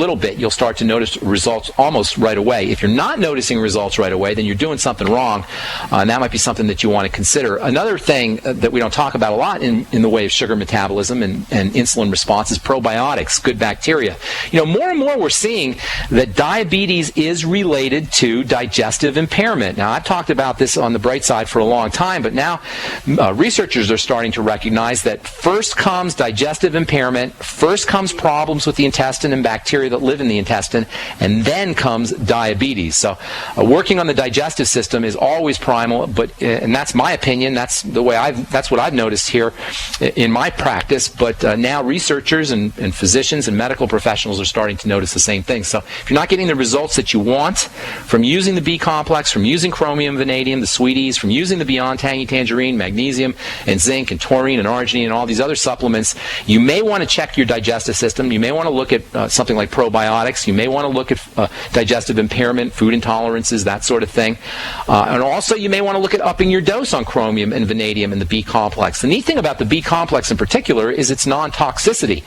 little bit, you'll start to notice results almost right away. If you're not noticing results right away, then you're doing something wrong, and that might be something that you want to consider. Another thing that we don't talk about a lot in the way of sugar metabolism and insulin response is probiotics, good bacteria. More and more we're seeing that diabetes is related to digestive impairment. Now, I've talked about this on the bright side for a long time, but now researchers are starting to recognize that first comes digestive impairment, first comes problems with the intestine and bacteria that live in the intestine, and then comes diabetes. So working on the digestive system is always primal, and that's my opinion. That's what I've noticed here in my practice. But now researchers and physicians and medical professionals are starting to notice the same thing. So if you're not getting the results that you want from using the B complex, from using chromium, vanadium, the sweeties, from using the Beyond Tangy Tangerine, magnesium, and zinc, and taurine, and arginine, and all these other supplements, you may want to check your digestive system. You may want to look at something like probiotics. You may want to look at digestive impairment, food intolerances, that sort of thing. And also, you may want to look at upping your dose on chromium and vanadium and the B complex. The neat thing about the B complex in particular is its non-toxicity.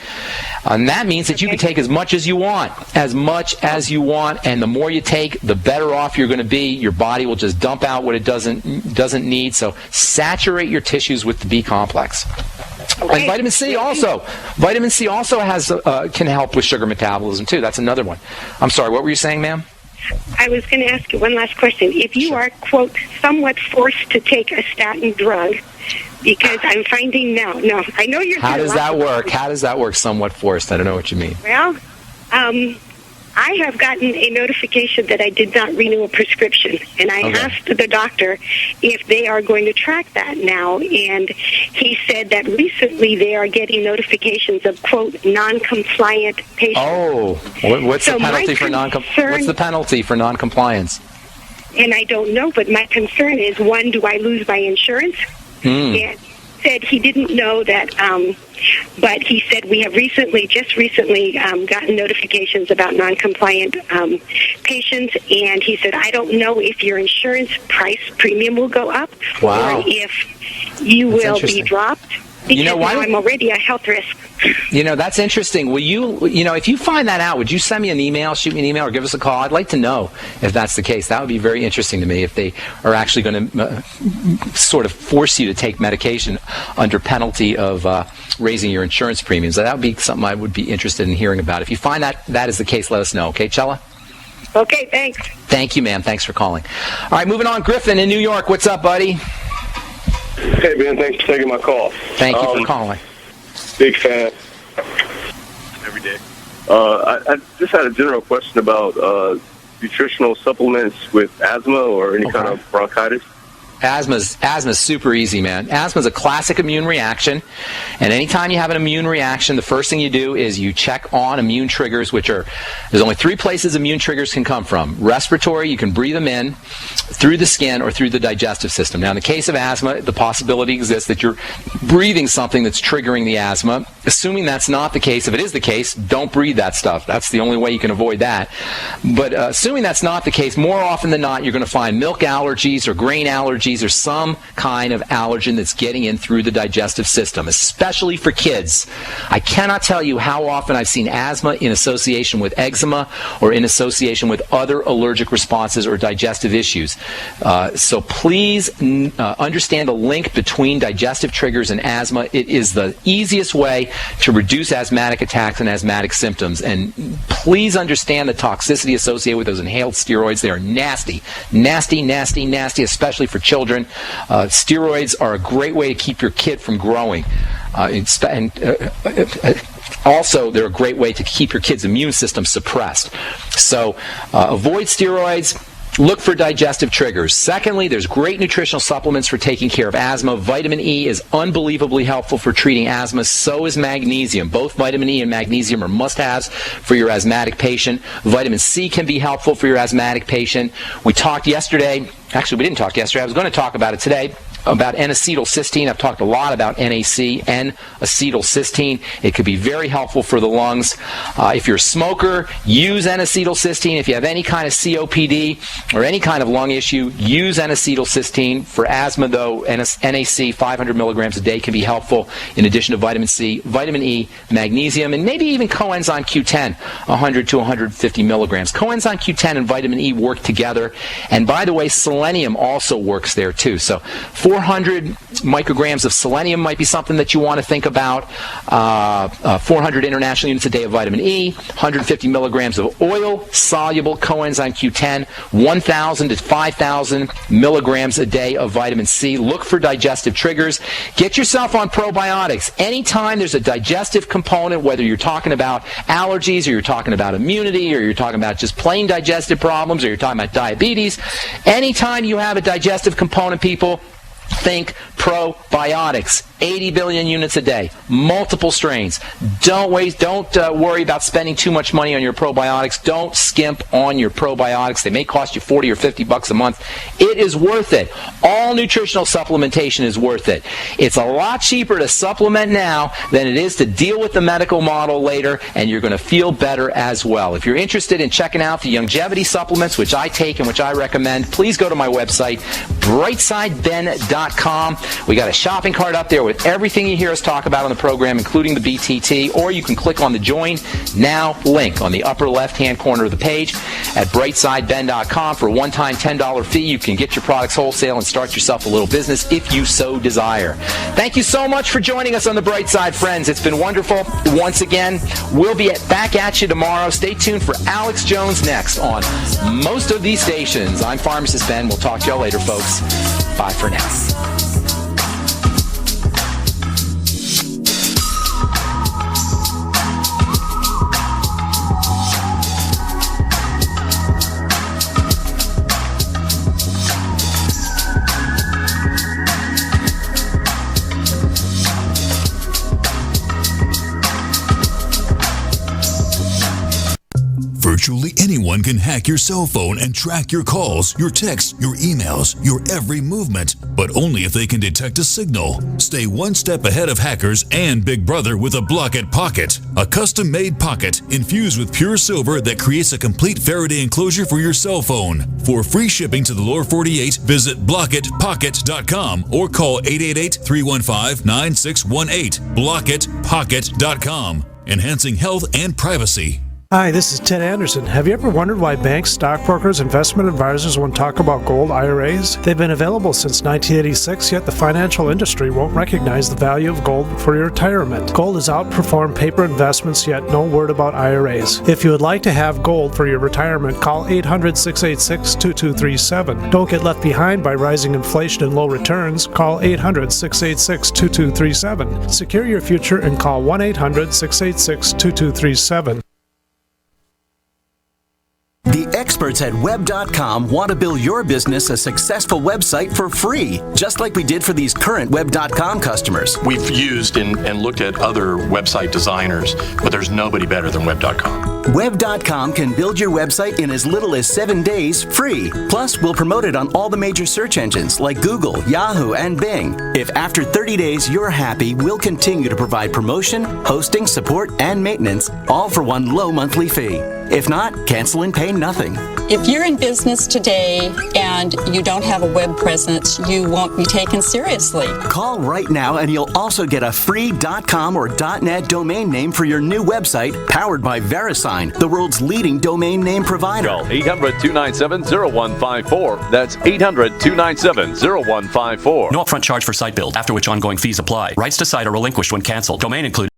And that means that you can take as much as you want, and the more you take, the better off you're going to be. Your body will just dump out what it doesn't need. So saturate your tissues with the B complex. Okay. And vitamin C also. Vitamin C also can help with sugar metabolism too. That's another one. I'm sorry, what were you saying, ma'am? I was going to ask you one last question. If you are, quote, somewhat forced to take a statin drug, because I'm finding now, no, I know you're... How does that work? How does that work, somewhat forced? I don't know what you mean. Well, I have gotten a notification that I did not renew a prescription, and I asked the doctor if they are going to track that now, and he said that recently they are getting notifications of, quote, non-compliant patients. Oh, what's the penalty for what's the penalty for non-compliance? And I don't know, but my concern is, one, do I lose my insurance? And said he didn't know that, but he said we have just recently gotten notifications about non-compliant patients, and he said, I don't know if your insurance premium will go up or if you will be dropped. Because now I'm already a health risk. That's interesting. Will if you find that out, would you send me an email, shoot me an email, or give us a call? I'd like to know if that's the case. That would be very interesting to me if they are actually going to sort of force you to take medication under penalty of raising your insurance premiums. That would be something I would be interested in hearing about. If you find that is the case, let us know. Okay, Chella? Okay, thanks. Thank you, ma'am. Thanks for calling. All right, moving on. Griffin in New York. What's up, buddy? Hey, Ben, thanks for taking my call. Thank you for calling. Big fan. Every day. I just had a general question about nutritional supplements with asthma or any kind of bronchitis. Asthma's super easy, man. Asthma's a classic immune reaction, and anytime you have an immune reaction, the first thing you do is you check on immune triggers, there's only 3 places immune triggers can come from. Respiratory, you can breathe them in, through the skin, or through the digestive system. Now, in the case of asthma, the possibility exists that you're breathing something that's triggering the asthma. Assuming that's not the case, if it is the case, don't breathe that stuff. That's the only way you can avoid that. But assuming that's not the case, more often than not, you're going to find milk allergies or grain allergies or some kind of allergen that's getting in through the digestive system, especially for kids. I cannot tell you how often I've seen asthma in association with eczema or in association with other allergic responses or digestive issues. So please understand the link between digestive triggers and asthma. It is the easiest way to reduce asthmatic attacks and asthmatic symptoms. And please understand the toxicity associated with those inhaled steroids. They are nasty, nasty, nasty, nasty, especially for children. Steroids are a great way to keep your kid from growing. Also, they're a great way to keep your kid's immune system suppressed. So avoid steroids. Look for digestive triggers. Secondly, there's great nutritional supplements for taking care of asthma. Vitamin E is unbelievably helpful for treating asthma. So is magnesium. Both vitamin E and magnesium are must-haves for your asthmatic patient. Vitamin C can be helpful for your asthmatic patient. We talked yesterday. Actually, we didn't talk yesterday. I was going to talk about it today. about N-acetylcysteine. I've talked a lot about NAC, N-acetylcysteine. It could be very helpful for the lungs. If you're a smoker, use N-acetylcysteine. If you have any kind of COPD or any kind of lung issue, use N-acetylcysteine. For asthma, though, NAC 500 milligrams a day can be helpful, in addition to vitamin C, vitamin E, magnesium, and maybe even coenzyme Q10, 100 to 150 milligrams. Coenzyme Q10 and vitamin E work together. And by the way, selenium also works there too. So 400 micrograms of selenium might be something that you want to think about. 400 international units a day of vitamin E, 150 milligrams of oil-soluble coenzyme Q10, 1,000 to 5,000 milligrams a day of vitamin C. Look for digestive triggers. Get yourself on probiotics. Anytime there's a digestive component, whether you're talking about allergies or you're talking about immunity or you're talking about just plain digestive problems or you're talking about diabetes, anytime you have a digestive component, people, think probiotics. 80 billion units a day, multiple strains. Don't worry about spending too much money on your probiotics. Don't skimp on your probiotics. They may cost you $40 or $50 a month. It is worth it. All nutritional supplementation is worth it. It's a lot cheaper to supplement now than it is to deal with the medical model later, and you're going to feel better as well. If you're interested in checking out the longevity supplements, which I take and which I recommend, please go to my website, brightsideben.com. We got a shopping cart up there with everything you hear us talk about on the program, including the BTT, or you can click on the Join Now link on the upper left-hand corner of the page at brightsideben.com. For a one-time $10 fee, you can get your products wholesale and start yourself a little business if you so desire. Thank you so much for joining us on The Bright Side, friends. It's been wonderful. Once again, we'll be back at you tomorrow. Stay tuned for Alex Jones next on most of these stations. I'm Pharmacist Ben. We'll talk to y'all later, folks. Bye for now. Virtually anyone can hack your cell phone and track your calls, your texts, your emails, your every movement, but only if they can detect a signal. Stay one step ahead of hackers and Big Brother with a Block-It Pocket, a custom-made pocket infused with pure silver that creates a complete Faraday enclosure for your cell phone. For free shipping to the lower 48, visit blockitpocket.com or call 888-315-9618. blockitpocket.com, enhancing health and privacy. Hi, this is Ted Anderson. Have you ever wondered why banks, stockbrokers, investment advisors won't talk about gold IRAs? They've been available since 1986, yet the financial industry won't recognize the value of gold for your retirement. Gold has outperformed paper investments, yet no word about IRAs. If you would like to have gold for your retirement, call 800-686-2237. Don't get left behind by rising inflation and low returns. Call 800-686-2237. Secure your future and call 1-800-686-2237. The experts at Web.com want to build your business a successful website for free, just like we did for these current Web.com customers. We've used and looked at other website designers, but there's nobody better than Web.com. Web.com can build your website in as little as 7 days free. Plus, we'll promote it on all the major search engines like Google, Yahoo, and Bing. If after 30 days you're happy, we'll continue to provide promotion, hosting, support, and maintenance, all for one low monthly fee. If not, cancel and pay nothing. If you're in business today and you don't have a web presence, you won't be taken seriously. Call right now and you'll also get a free .com or .net domain name for your new website, powered by VeriSign, the world's leading domain name provider. Call 800-297-0154. That's 800-297-0154. No upfront charge for site build, after which ongoing fees apply. Rights to site are relinquished when canceled. Domain included.